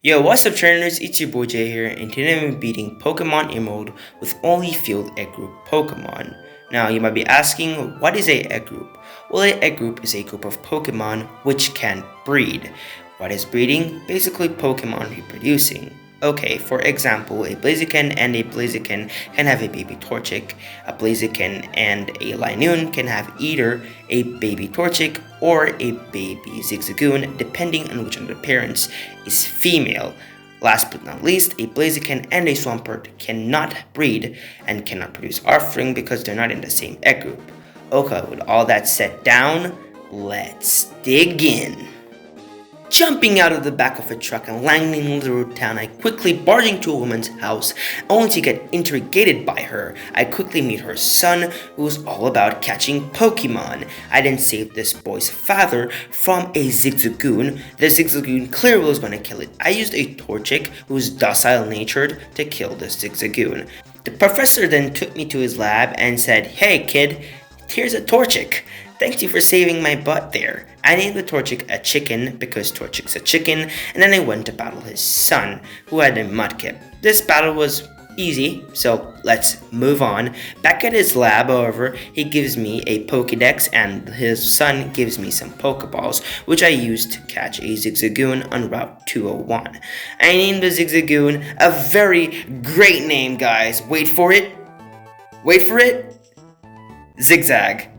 Yo, what's up trainers, it's your boy Jay here, and today I'm beating Pokemon Emerald with only field egg group Pokemon. Now you might be asking, what is a egg group? Well, a egg group is a group of Pokemon which can breed. What is breeding? Basically Pokemon reproducing. Okay, for example, a Blaziken and a Blaziken can have a baby Torchic. A Blaziken and a Linoone can have either a baby Torchic or a baby Zigzagoon, depending on which of the parents is female. Last but not least, a Blaziken and a Swampert cannot breed and cannot produce offspring because they're not in the same egg group. Okay, with all that set down, let's dig in. Jumping out of the back of a truck and landing in the road town, I quickly barge into a woman's house, only to get interrogated by her. I quickly meet her son, who is all about catching Pokemon. I then save this boy's father from a Zigzagoon. The Zigzagoon clearly was going to kill it. I used a Torchic, who is docile-natured, to kill the Zigzagoon. The professor then took me to his lab and said, "Hey kid, here's a Torchic. Thank you for saving my butt there." I named the Torchic a chicken because Torchic's a chicken, and then I went to battle his son, who had a Mudkip. This battle was easy, so let's move on. Back at his lab, however, he gives me a Pokédex and his son gives me some Pokeballs, which I used to catch a Zigzagoon on Route 201. I named the Zigzagoon a very great name, guys. Wait for it. Wait for it. Zigzag.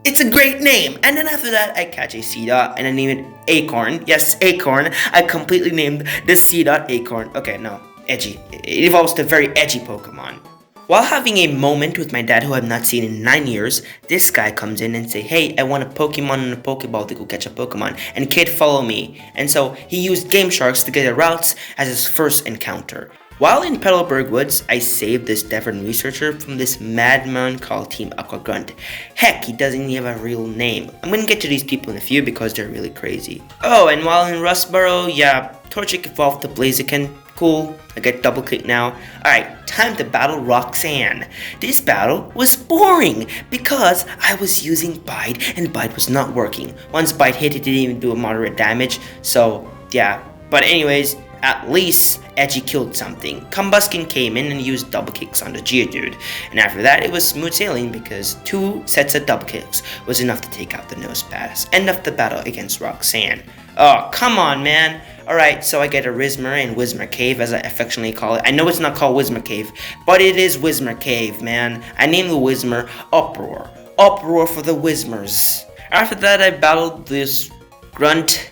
It's a great name. And then after that, I catch a Seedot and I name it Acorn. Yes, Acorn. I completely named the Seedot Acorn. Okay, no, edgy. It evolves to very edgy Pokemon. While having a moment with my dad who I've not seen in 9 years, this guy comes in and say, "Hey, I want a Pokemon and a Pokeball to go catch a Pokemon. And kid, follow me." And so he used Game Sharks to get the routes as his first encounter. While in Petalburg Woods, I saved this Devon researcher from this madman called Team Aquagrunt. Heck, he doesn't even have a real name. I'm gonna get to these people in a few because they're really crazy. Oh, and while in Rustboro, yeah, Torchic evolved to Blaziken. Cool, I get double click now. Alright, time to battle Roxanne. This battle was boring because I was using Bite and Bite was not working. Once Bite hit, it didn't even do a moderate damage, so yeah. But anyways, at least Edgy killed something. Combuskin came in and used double kicks on the Geodude, and after that it was smooth sailing because 2 sets of double kicks was enough to take out the Nosepass. End of the battle against Roxanne. Oh, come on, man. Alright, so I get a Whismur in Whismur Cave, as I affectionately call it. I know it's not called Whismur Cave, but it is Whismur Cave, man. I named the Whismur Uproar. Uproar for the Whismurs. After that, I battled this Grunt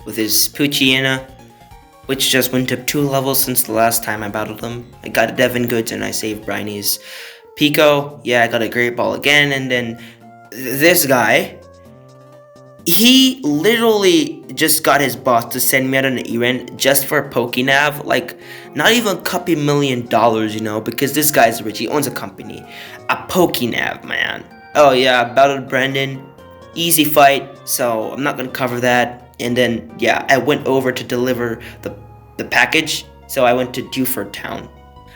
with his Poochyena, which just went up 2 levels since the last time I battled him. I got a Devon Goods and I saved Briney's Pico. Yeah, I got a Great Ball again, and then this guy, he literally just got his boss to send me out on an event just for a Pokénav. Like, not even a couple $1,000,000, you know, because this guy's rich. He owns a company. A Pokénav, man. Oh yeah, I battled Brendan. Easy fight, so I'm not gonna cover that. And then, yeah, I went over to deliver the package, so I went to Dewford Town.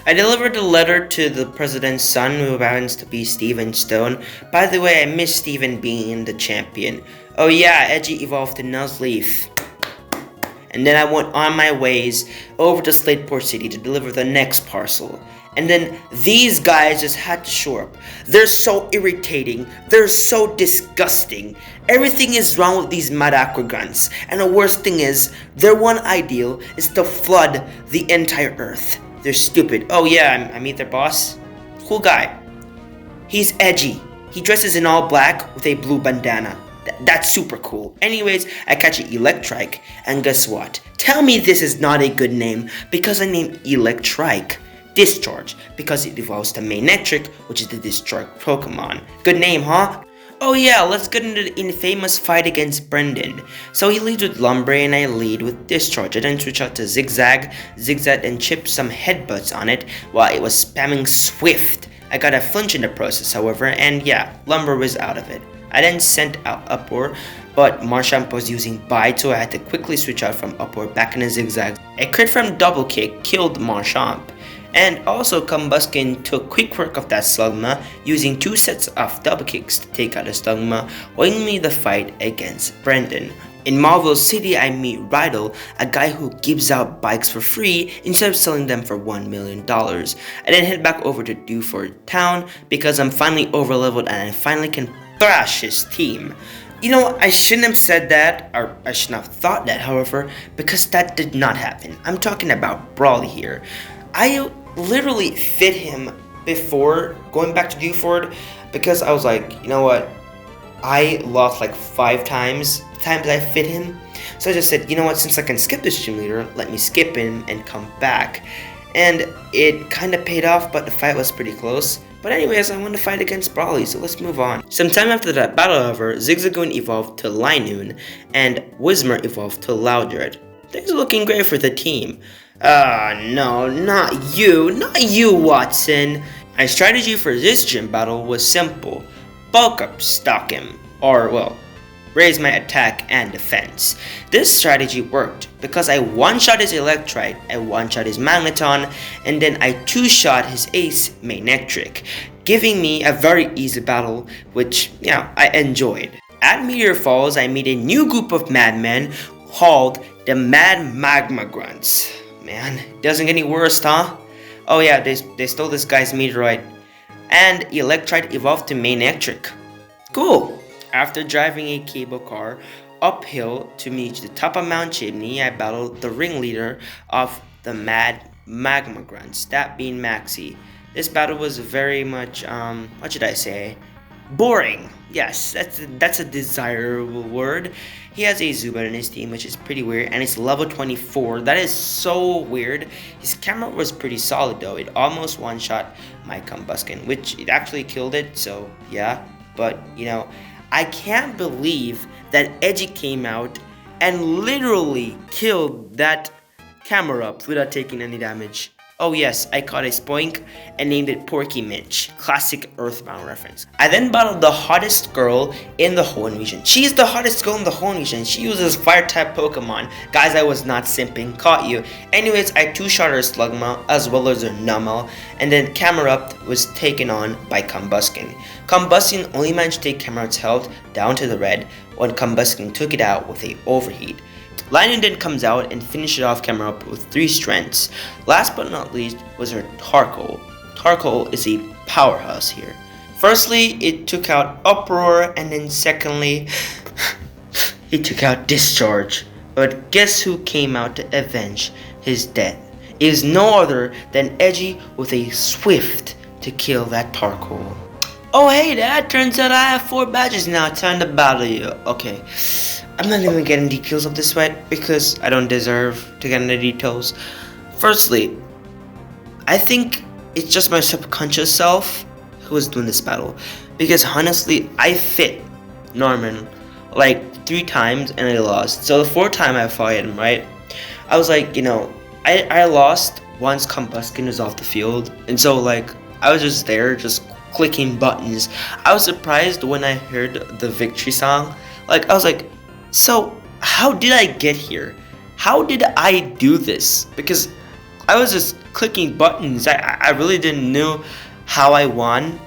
I delivered the letter to the president's son, who happens to be Steven Stone. By the way, I miss Steven being the champion. Oh yeah, Edgy evolved to Nuzleaf. And then I went on my ways over to Slateport City to deliver the next parcel. And then these guys just had to show up. They're so irritating. They're so disgusting. Everything is wrong with these mad Aquagrunts. And the worst thing is, their one ideal is to flood the entire earth. They're stupid. Oh yeah, I meet their boss. Cool guy. He's edgy. He dresses in all black with a blue bandana. That's super cool. Anyways, I catch an Electrike. And guess what? Tell me this is not a good name because I named Electrike Discharge because it evolves to Manectric, which is the Discharge Pokemon. Good name, huh? Oh yeah, let's get into the infamous fight against Brendan. So he leads with Lumbre and I lead with Discharge. I then switch out to Zigzag. Zigzag and chipped some headbutts on it while it was spamming Swift. I got a flinch in the process, however, and yeah, Lumbre was out of it. I then sent out Uproar, but Marshall was using Bite, so I had to quickly switch out from Uproar back in a Zigzag. A crit from Double Kick killed Marshall. And also Combuskin took quick work of that Slugma, using 2 sets of double kicks to take out the Slugma, winning me the fight against Brendan. In Marvel City, I meet Rydell, a guy who gives out bikes for free instead of selling them for $1 million. I then head back over to Dewford Town because I'm finally overleveled and I finally can thrash his team. You know, I shouldn't have said that, or I shouldn't have thought that, however, because that did not happen. I'm talking about Brawly here. I literally fit him before going back to Dewford because I was like, you know what? I lost like 5 times I fit him. So I just said, you know what, since I can skip this gym leader, let me skip him and come back. And it kind of paid off, but the fight was pretty close. But anyways, I want to fight against Brawly, so let's move on. Sometime after that battle, however, Zigzagoon evolved to Linoon, and Whismur evolved to Loudred. Things are looking great for the team. No, not you, Watson. My strategy for this gym battle was simple. Bulk up, stalk him, or well, raise my attack and defense. This strategy worked because I one-shot his Electrite, I one-shot his Magneton, and then I two-shot his ace, Manectric, giving me a very easy battle, which, you know, I enjoyed. At Meteor Falls, I meet a new group of madmen called the Mad Magma Grunts. Man, doesn't get any worse, huh? Oh yeah, they stole this guy's meteorite, and Electrite evolved to Manectric. Cool. After driving a cable car uphill to reach the top of Mount Chimney, I battled the ringleader of the Mad Magma Grunts, that being Maxie. This battle was very much, what should I say? Boring. Yes, that's a desirable word. He has a Zubat in his team, which is pretty weird, and it's level 24. That is so weird. His camera was pretty solid though. It almost one-shot my Combuskin, which it actually killed it, so yeah. But, you know, I can't believe that Edgy came out and literally killed that Camerupt without taking any damage. Oh yes, I caught a Spoink and named it Porky Mitch. Classic Earthbound reference. I then battled the hottest girl in the Hoenn region. She is the hottest girl in the Hoenn region. She uses fire-type Pokemon. Guys, I was not simping. Caught you. Anyways, I two-shot her Slugma as well as her Numel, and then Camerupt was taken on by Combuskin. Combuskin only managed to take Camerupt's health down to the red when Combuskin took it out with a overheat. Linoon then comes out and finishes off Camerupt with 3 strengths. Last but not least was her Tarkle. Tarkle is a powerhouse here. Firstly, it took out Uproar, and then secondly, it took out Discharge. But guess who came out to avenge his death? It is no other than Edgy with a Swift to kill that Tarkle. Oh hey Dad, turns out I have 4 badges now, time to battle you. Okay. I'm not even getting details of this fight because I don't deserve to get into details. Firstly, I think it's just my subconscious self who was doing this battle. Because honestly, I fit Norman like 3 times and I lost. So the 4th time I fought him, right? I was like, you know, I lost once Combuskin was off the field. And so like, I was just there, just clicking buttons. I was surprised when I heard the victory song. Like, I was like, so, how did I get here? How did I do this? Because I was just clicking buttons. I really didn't know how I won.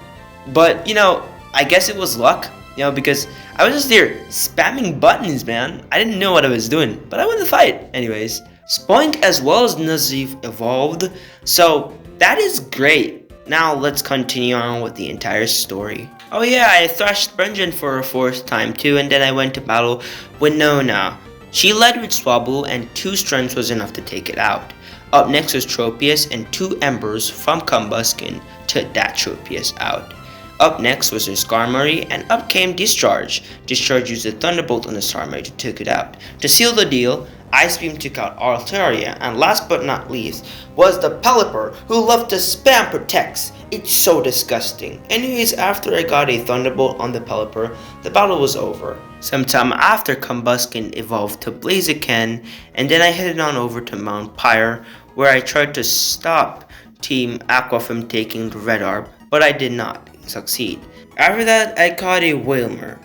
But, you know, I guess it was luck. You know, because I was just there spamming buttons, man. I didn't know what I was doing. But I won the fight. Anyways, Spoink as well as Nazeef evolved. So, that is great. Now, let's continue on with the entire story. Oh yeah, I thrashed Brenjan for a 4th time too, and then I went to battle Winona. She led with Swablu, and 2 strengths was enough to take it out. Up next was Tropius, and 2 embers from Combuskin took that Tropius out. Up next was her Skarmory, and up came Discharge. Discharge used a Thunderbolt on the Skarmory to take it out. To seal the deal, Ice Beam took out Altaria, and last but not least was the Pelipper, who loved to spam protects. It's so disgusting. Anyways, after I got a Thunderbolt on the Pelipper, the battle was over. Sometime after, Combuskin evolved to Blaziken, and then I headed on over to Mount Pyre, where I tried to stop Team Aqua from taking the Red Orb, but I did not succeed. After that, I caught a Wailmer.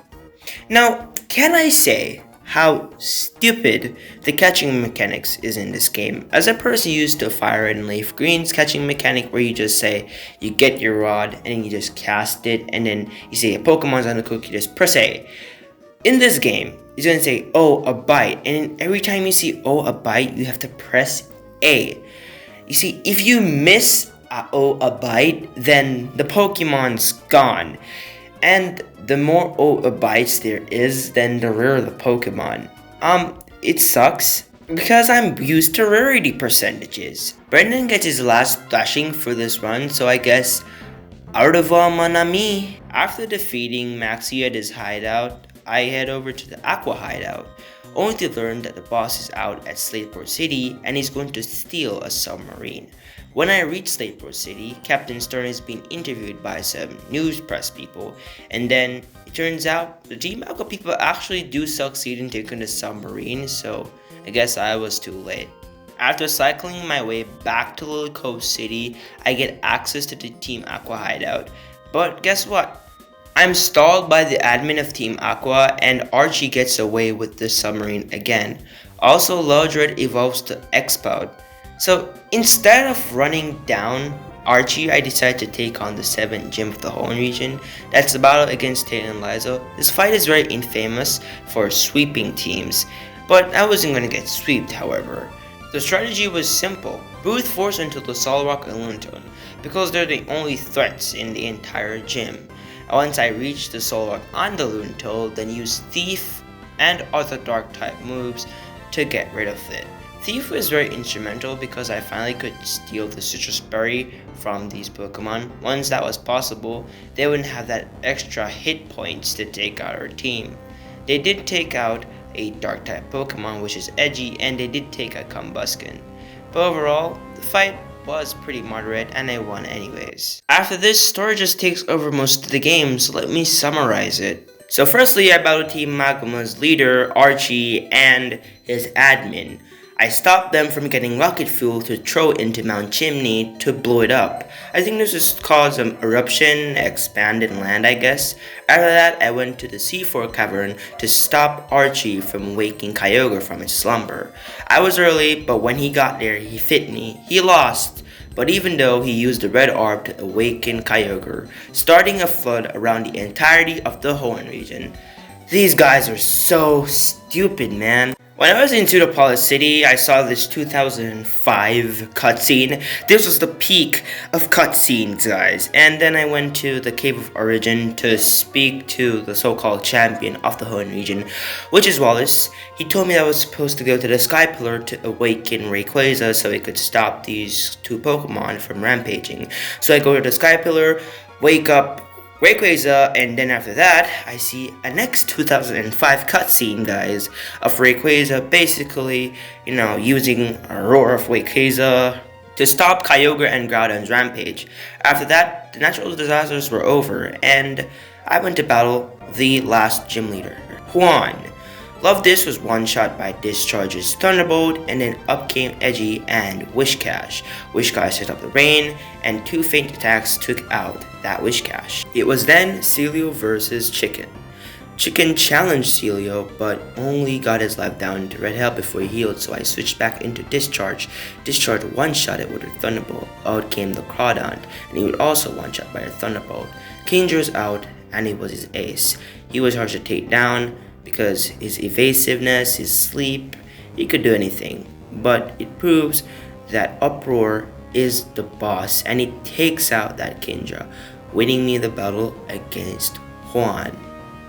Now, can I say how stupid the catching mechanics is in this game? As a person used to Fire and Leaf Green's catching mechanic, where you just say you get your rod and then you just cast it, and then you say a Pokemon's on the hook, you just press A. In this game, it's going to say, oh, a bite. And every time you see, oh, a bite, you have to press A. You see, if you miss a bite, then the Pokemon's gone. And the more a bites there is, then the rarer the Pokemon. It sucks because I'm used to rarity percentages. Brendan gets his last thrashing for this run, so I guess au revoir mon ami. After defeating Maxie at his hideout, I head over to the Aqua hideout, only to learn that the boss is out at Slateport City and he's going to steal a submarine. When I reach Slateport City, Captain Stern is being interviewed by some news press people, and then it turns out the Team Aqua people actually do succeed in taking the submarine, so I guess I was too late. After cycling my way back to Lily Cove City, I get access to the Team Aqua hideout, but guess what? I'm stalled by the admin of Team Aqua, and Archie gets away with the submarine again. Also, Lodred evolves to Exploud. So instead of running down Archie, I decided to take on the 7th gym of the Hoenn region. That's the battle against Taylor and Liza. This fight is very infamous for sweeping teams, but I wasn't going to get sweeped, however. The strategy was simple: brute force until the Solrock and Lunatone, because they're the only threats in the entire gym. Once I reached the Solrock on the Lunatone, then use Thief and other dark type moves to get rid of it. Thief was very instrumental because I finally could steal the Citrus Berry from these Pokemon. Once that was possible, they wouldn't have that extra hit points to take out our team. They did take out a dark type Pokemon, which is Edgy, and they did take a Combuskin. But overall, the fight was pretty moderate and I won anyways. After this, story just takes over most of the game, so let me summarize it. So firstly, I battled Team Magma's leader, Archie, and his admin. I stopped them from getting rocket fuel to throw into Mount Chimney to blow it up. I think this was caused an eruption, expanded land I guess. After that, I went to the C4 cavern to stop Archie from waking Kyogre from his slumber. I was early, but when he got there, he fit me. He lost. But even though he used the red orb to awaken Kyogre, starting a flood around the entirety of the Hoenn region. These guys are so stupid, man. When I was in Pseudopolis City, I saw this 2005 cutscene. This was the peak of cutscenes, guys. And then I went to the Cave of Origin to speak to the so-called champion of the Hoenn region, which is Wallace. He told me that I was supposed to go to the Sky Pillar to awaken Rayquaza so it could stop these two Pokemon from rampaging. So I go to the Sky Pillar, wake up Rayquaza, and then after that, I see a next 2005 cutscene, guys, of Rayquaza basically, using a Roar of Rayquaza to stop Kyogre and Groudon's rampage. After that, the natural disasters were over, and I went to battle the last gym leader, Hoenn. Love This was one-shot by Discharge's Thunderbolt, and then up came Edgy and Whiscash. Whiscash set up the rain, and 2 feint attacks took out that Whiscash. It was then Celio versus Chicken. Chicken challenged Celio, but only got his life down to red health before he healed, so I switched back into Discharge. Discharge one-shot it with a Thunderbolt. Out came the Crawdont, and he would also one-shot by a Thunderbolt. Kinger's out, and it was his ace. He was hard to take down, because his evasiveness, his sleep, he could do anything. But it proves that Uproar is the boss, and he takes out that Kindra, winning me the battle against Hoenn.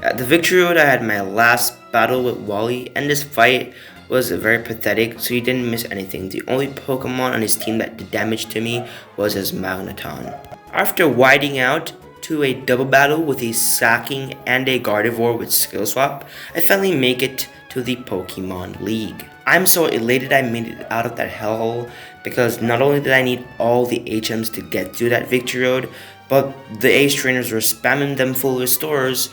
At the Victory Road, I had my last battle with Wally, and this fight was very pathetic, so he didn't miss anything. The only Pokemon on his team that did damage to me was his Magneton. After whiting out to a double battle with a Sacking and a Gardevoir with Skill Swap, I finally make it to the Pokemon League. I'm so elated I made it out of that hellhole, because not only did I need all the HMs to get through that Victory Road, but the Ace Trainers were spamming them full of restores,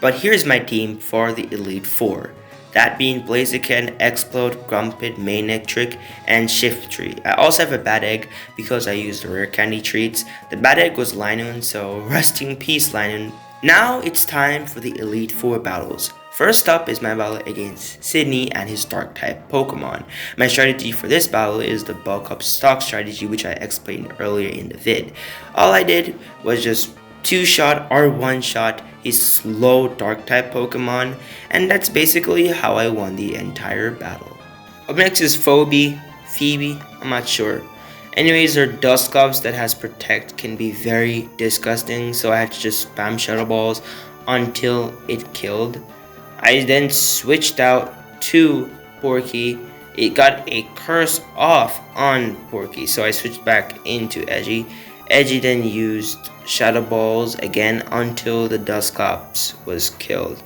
But here's my team for the Elite Four. That being Blaziken, Explode, Grumpit, Manectric, and Shiftry. I also have a Bad Egg because I used the rare candy treats. The Bad Egg was Linoon, so rest in peace, Linoon. Now it's time for the Elite Four battles. First up is my battle against Sydney and his Dark type Pokemon. My strategy for this battle is the bulk up stock strategy, which I explained earlier in the vid. All I did was just 2-shot or 1-shot his slow dark type Pokemon, and that's basically how I won the entire battle. Up next is Phoebe, I'm not sure. Anyways, her Dusclops that has Protect can be very disgusting, so I had to just spam Shadow Balls until it killed. I then switched out to Porky. It got a curse off on Porky, so I switched back into Edgy. Edgy then used Shadow Balls again until the Dusclops was killed.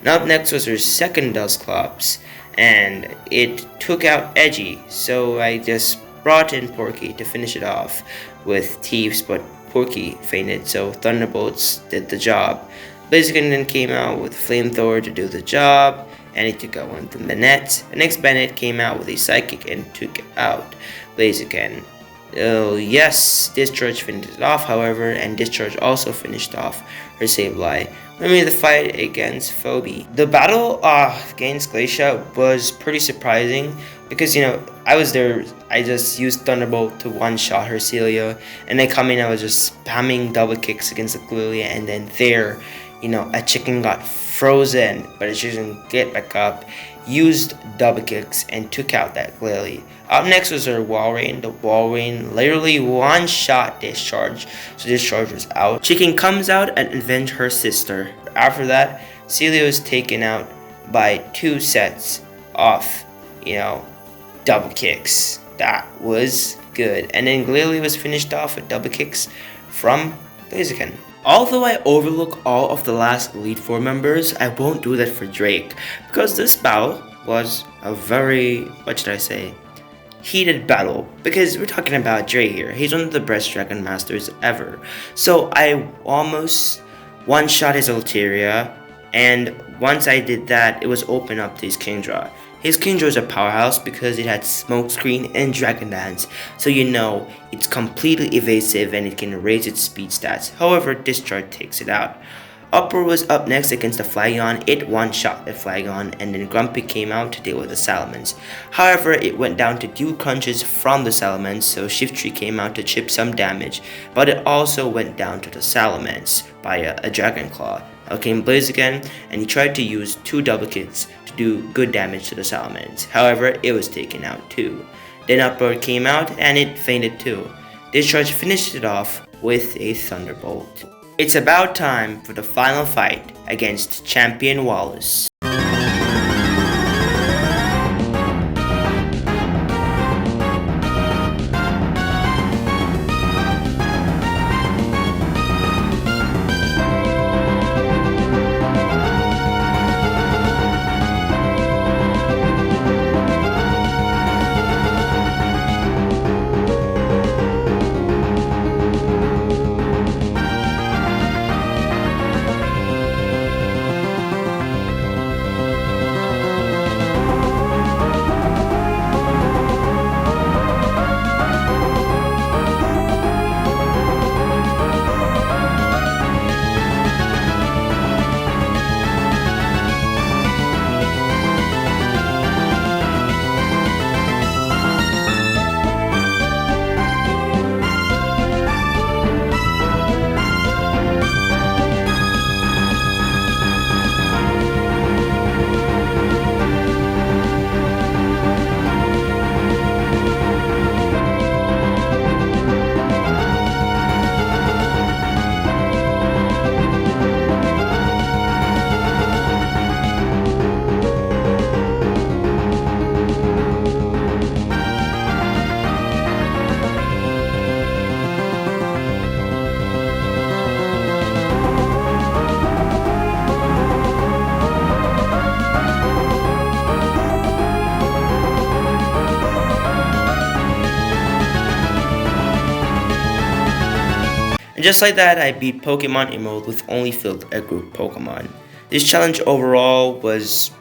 Now up next was her second Dusclops, and it took out Edgy, so I just brought in Porky to finish it off with Thieves, but Porky fainted, so Thunderbolts did the job. Blaziken then came out with Flamethrower to do the job, and he took out one from the net. The next Bennett came out with a Psychic and took out Blaziken. Oh yes, Discharge finished it off, however, and Discharge also finished off her Sableye. Remember the fight against Phoebe. The battle against Glacia was pretty surprising because, I was there. I just used Thunderbolt to one-shot her Celia, and then coming, I was just spamming double kicks against the Glalia, and then there, a chicken got frozen, but it didn't get back up, used double kicks, and took out that Glalie. Up next was her Walrein. The Walrein literally one-shot Discharge, so Discharge was out. Chicken comes out and avenge her sister. After that, Celia was taken out by 2 sets of, double kicks. That was good. And then Glalie was finished off with double kicks from Blaziken. Although I overlook all of the last Elite Four members, I won't do that for Drake, because this battle was a very, heated battle, because we're talking about Drake here. He's one of the best Dragon Masters ever. So I almost one-shot his Altaria, and once I did that, it was open up to his Kingdra. His Kingdra is a powerhouse because it had Smokescreen and Dragon Dance, so it's completely evasive and it can raise its speed stats. However, Discharge takes it out. Upper was up next against the Flygon. It one-shot the Flygon, and then Grumpy came out to deal with the Salamence. However, it went down to Dew Crunches from the Salamence, so Shiftry came out to chip some damage, but it also went down to the Salamence by a Dragon Claw. Out came Blaziken, and he tried to use 2 double kicks to do good damage to the Salamence. However, it was taken out too. Then Upper came out, and it fainted too. Discharge finished it off with a Thunderbolt. It's about time for the final fight against Champion Wallace. And just like that, I beat Pokémon Emerald with only filled egg group Pokemon. This challenge overall was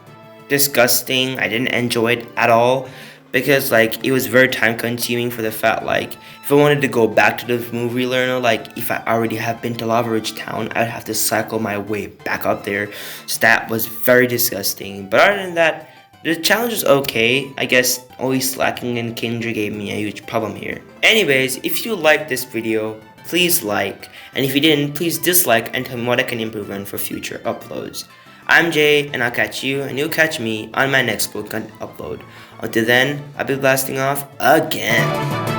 disgusting. I didn't enjoy it at all because it was very time consuming for the fact if I wanted to go back to the movie learner, if I already have been to Lava Ridge Town, I'd have to cycle my way back up there. So that was very disgusting. But other than that, the challenge was okay. I guess only slacking in Kingdra gave me a huge problem here. Anyways, if you liked this video, please like. And if you didn't, please dislike and tell me what I can improve on for future uploads. I'm Jay, and I'll catch you, and you'll catch me on my next Pokemon upload. Until then, I'll be blasting off again.